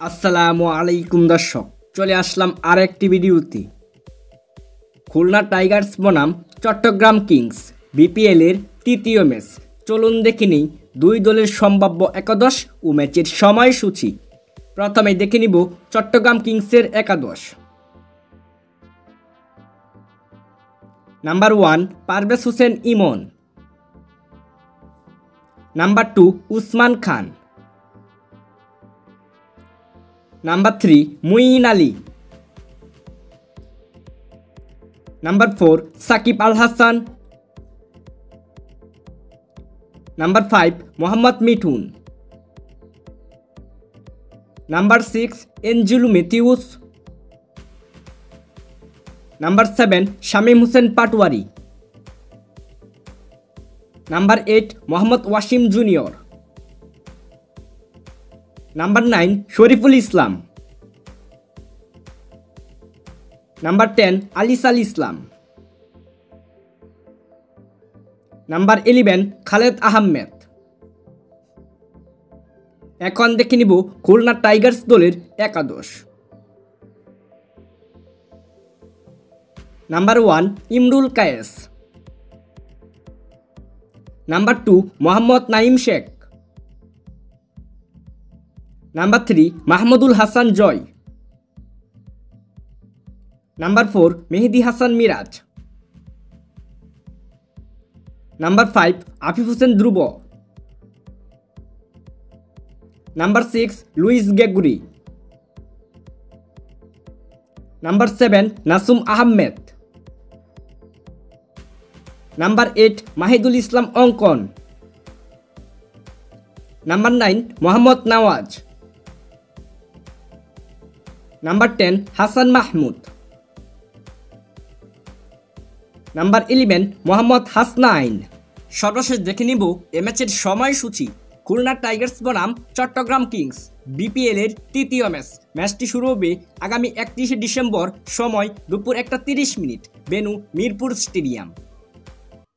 আসসালামু আলাইকুম দর্শক, চলে আসলাম আর একটি ভিডিওতে। খুলনা টাইগার্স বনাম চট্টগ্রাম কিংস বিপিএল এর তৃতীয় ম্যাচ। চলুন দেখে নিই দুই দলের সম্ভাব্য একাদশ ও ম্যাচের সময়সূচি। প্রথমে দেখে নিব চট্টগ্রাম কিংসের একাদশ। Number 1 Parvez Hossain Emon. Number 2 Usman Khan. Number 3 Moeen Ali. Number 4 Shakib Al Hasan. Number 5 Mohammad Mithun. Number 6 Angelo Mathews. Number 7 Shamim Hossain Patwari. Number 8 Mohammad Wasim junior. Number 9 Shoriful Islam. Number 10 Alis Al Islam. Number 11 Khaled Ahmed. এখন দেখে নিব খুলনা টাইগার্স দলের একাদশ। Number 1 Imrul Kayes. Number 2 Mohammad Naim Sheikh. Number 3 Mahmudul Hasan Joy. Number 4 Mehedi Hasan Miraz. Number 5 Afif Hossain Dhruba. Number 6 Lewis Gregory. Number 7 Nasum Ahmed. Number 8 Mahidul Islam Ankon. Number 9 Mohammad Nawaz. Number 10 Hasan Mahmud. Number 11 Mohammad Hasnain. সর্বশেষ দেখে নিব এ ম্যাচের সময়সূচি। খুলনা টাইগার্স বনাম চট্টগ্রাম কিংস বিপিএল এর তৃতীয় ম্যাচ। ম্যাচটি শুরু হবে আগামী 31শে ডিসেম্বর, সময় দুপুর 1:30। Venue Mirpur stadium.